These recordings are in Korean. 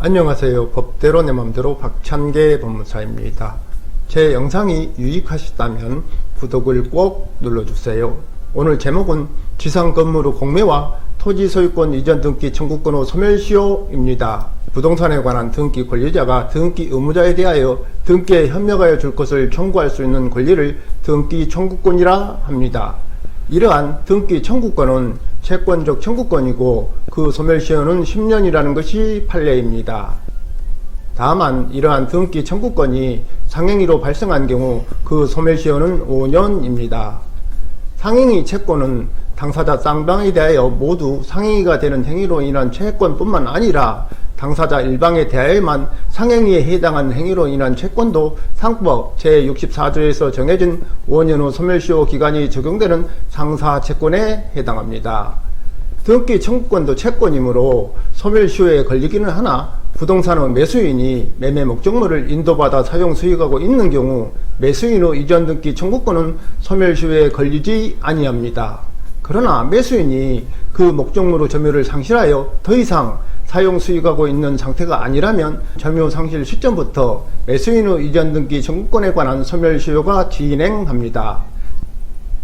안녕하세요. 법대로 내 맘대로 박찬계 법무사입니다. 제 영상이 유익하셨다면 구독을 꼭 눌러주세요. 오늘 제목은 지상 건물의 공매와 토지 소유권 이전 등기 청구권 후 소멸시효입니다. 부동산에 관한 등기 권리자가 등기 의무자에 대하여 등기에 협력하여 줄 것을 청구할 수 있는 권리를 등기 청구권이라 합니다. 이러한 등기 청구권은 채권적 청구권이고 그 소멸시효는 10년이라는 것이 판례입니다. 다만 이러한 등기 청구권이 상행위로 발생한 경우 그 소멸시효는 5년입니다. 상행위 채권은 당사자 쌍방에 대하여 모두 상행위가 되는 행위로 인한 채권뿐만 아니라 당사자 일방에 대하여만 상행위에 해당하는 행위로 인한 채권도 상법 제64조에서 정해진 5년 후 소멸시효 기간이 적용되는 상사채권에 해당합니다. 등기 청구권도 채권이므로 소멸시효에 걸리기는 하나 부동산의 매수인이 매매 목적물을 인도받아 사용 수익하고 있는 경우 매수인의 이전 등기 청구권은 소멸시효에 걸리지 아니합니다. 그러나 매수인이 그 목적물의 점유를 상실하여 더 이상 사용 수익하고 있는 상태가 아니라면 점유 상실 시점부터 매수인의 이전 등기 청구권에 관한 소멸시효가 진행합니다.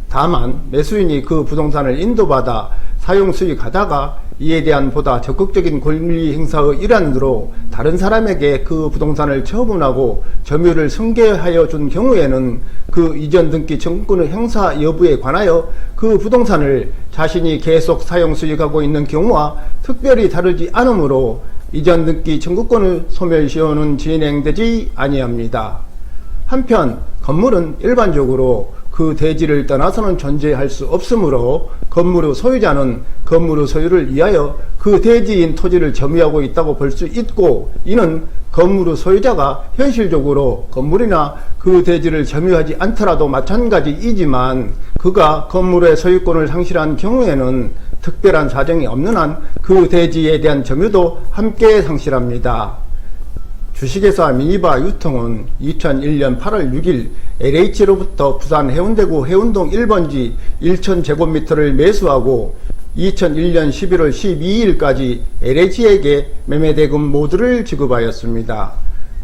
다만 매수인이 그 부동산을 인도받아 사용 수익하다가 이에 대한 보다 적극적인 권리 행사의 일환으로 다른 사람에게 그 부동산을 처분하고 점유를 승계하여 준 경우에는 그 이전 등기 청구권의 행사 여부에 관하여 그 부동산을 자신이 계속 사용 수익하고 있는 경우와 특별히 다르지 않으므로 이전 등기 청구권의 소멸시효는 진행되지 아니합니다. 한편 건물은 일반적으로 그 대지를 떠나서는 존재할 수 없으므로 건물의 소유자는 건물의 소유를 위하여 그 대지인 토지를 점유하고 있다고 볼 수 있고, 이는 건물의 소유자가 현실적으로 건물이나 그 대지를 점유하지 않더라도 마찬가지이지만 그가 건물의 소유권을 상실한 경우에는 특별한 사정이 없는 한 그 대지에 대한 점유도 함께 상실합니다. 주식회사 미니바 유통은 2001년 8월 6일 LH로부터 부산 해운대구 해운동 1번지 1000제곱미터를 매수하고 2001년 11월 12일까지 LH에게 매매대금 모두를 지급하였습니다.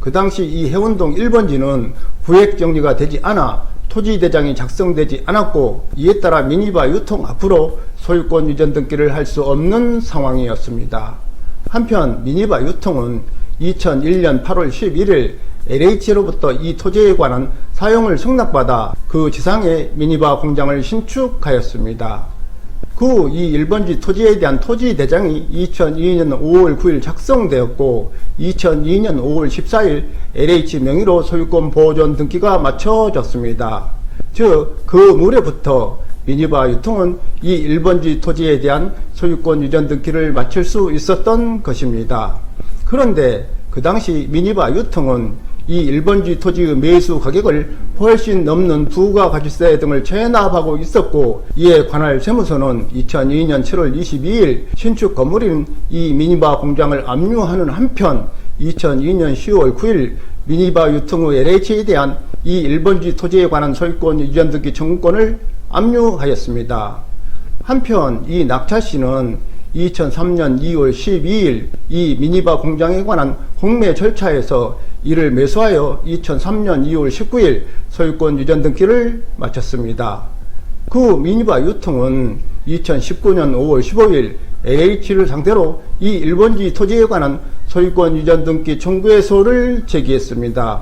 그 당시 이 해운동 1번지는 구획정리가 되지 않아 토지대장이 작성되지 않았고, 이에 따라 미니바 유통 앞으로 소유권 이전 등기를 할 수 없는 상황이었습니다. 한편 미니바 유통은 2001년 8월 11일 LH로부터 이 토지에 관한 사용을 승낙받아 그 지상에 미니바 공장을 신축하였습니다. 그 이 1번지 토지에 대한 토지 대장이 2002년 5월 9일 작성되었고 2002년 5월 14일 LH 명의로 소유권 보존 등기가 마쳐졌습니다. 즉 그 무렵부터 미니바 유통은 이 1번지 토지에 대한 소유권 이전 등기를 마칠 수 있었던 것입니다. 그런데 그 당시 미니바 유통은 이 1번지 토지의 매수 가격을 훨씬 넘는 부가가치세 등을 체납하고 있었고, 이에 관할 세무서는 2002년 7월 22일 신축 건물인 이 미니바 공장을 압류하는 한편 2002년 10월 9일 미니바 유통의 LH에 대한 이 1번지 토지에 관한 소유권 이전 등기 청구권을 압류하였습니다. 한편 이 낙찰씨는 2003년 2월 12일 이 미니바 공장에 관한 공매 절차에서 이를 매수하여 2003년 2월 19일 소유권 이전 등기를 마쳤습니다. 그 미니바 유통은 2019년 5월 15일 LH를 상대로 이 1번지 토지에 관한 소유권 이전 등기 청구해소를 제기했습니다.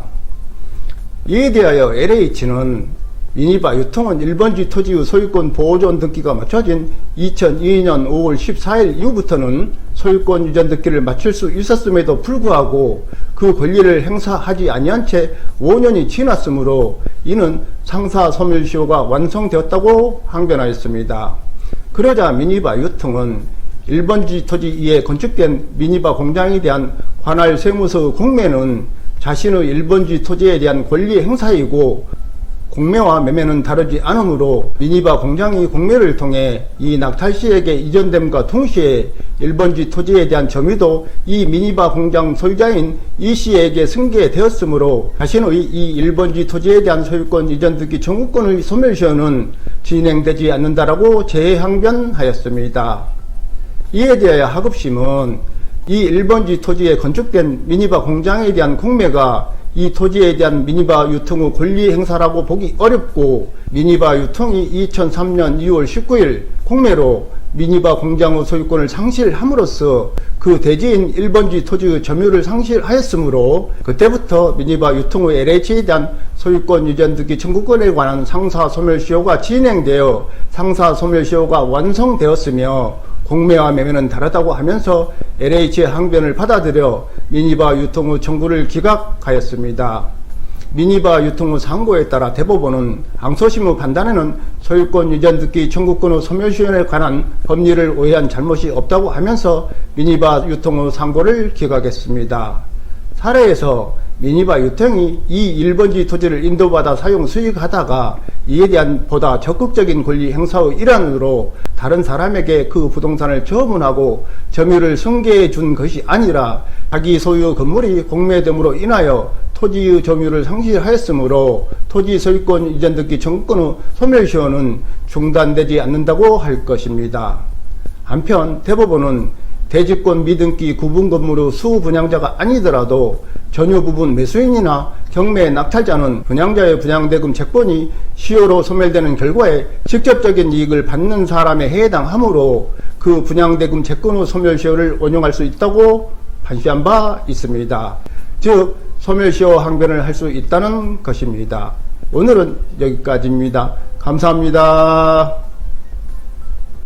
이에 대하여 LH는 미니바 유통은 1번지 토지의 소유권 보존 등기가 마쳐진 2002년 5월 14일 이후부터는 소유권 이전 등기를 마칠 수 있었음에도 불구하고 그 권리를 행사하지 아니한 채 5년이 지났으므로 이는 상사 소멸시효가 완성되었다고 항변하였습니다. 그러자 미니바 유통은 1번지 토지 위에 건축된 미니바 공장에 대한 관할 세무서의 공매는 자신의 1번지 토지에 대한 권리 행사이고 공매와 매매는 다르지 않으므로 미니바 공장이 공매를 통해 이 낙찰씨에게 이전됨과 동시에 1번지 토지에 대한 점유도 이 미니바 공장 소유자인 이씨에게 승계되었으므로 자신의 이 1번지 토지에 대한 소유권 이전 등기 청구권의 소멸시효는 진행되지 않는다라고 재항변하였습니다. 이에 대하여 하급심은 이 1번지 토지에 건축된 미니바 공장에 대한 공매가 이 토지에 대한 미니바 유통 후 권리 행사라고 보기 어렵고, 미니바 유통이 2003년 2월 19일 공매로 미니바 공장 후 소유권을 상실함으로써 그 대지인 1번지 토지의 점유를 상실하였으므로, 그때부터 미니바 유통 후 LH에 대한 소유권 유전 등기 청구권에 관한 상사 소멸시효가 진행되어 상사 소멸시효가 완성되었으며, 공매와 매매는 다르다고 하면서 LH의 항변을 받아들여 미니바 유통 후 청구를 기각하였습니다. 미니바 유통 후 상고에 따라 대법원은 항소심 후 판단에는 소유권 유전 등기 청구권 후 소멸시효에 관한 법리를 오해한 잘못이 없다고 하면서 미니바 유통 후 상고를 기각했습니다. 사례에서 미니바 유통이 이 1번지 토지를 인도받아 사용 수익하다가 이에 대한 보다 적극적인 권리 행사의 일환으로 다른 사람에게 그 부동산을 처분하고 점유를 승계해 준 것이 아니라 자기 소유 건물이 공매됨으로 인하여 토지의 점유를 상실하였으므로 토지 소유권 이전 등기 청구권 후 소멸시효는 중단되지 않는다고 할 것입니다. 한편 대법원은 대지권 미등기 구분 건물의 수분양자가 아니더라도 전유 부분 매수인이나 경매 낙찰자는 분양자의 분양대금 채권이 시효로 소멸되는 결과에 직접적인 이익을 받는 사람에 해당하므로 그 분양대금 채권 후 소멸시효를 원용할 수 있다고 판시한 바 있습니다. 즉 소멸시효 항변을 할 수 있다는 것입니다. 오늘은 여기까지입니다. 감사합니다.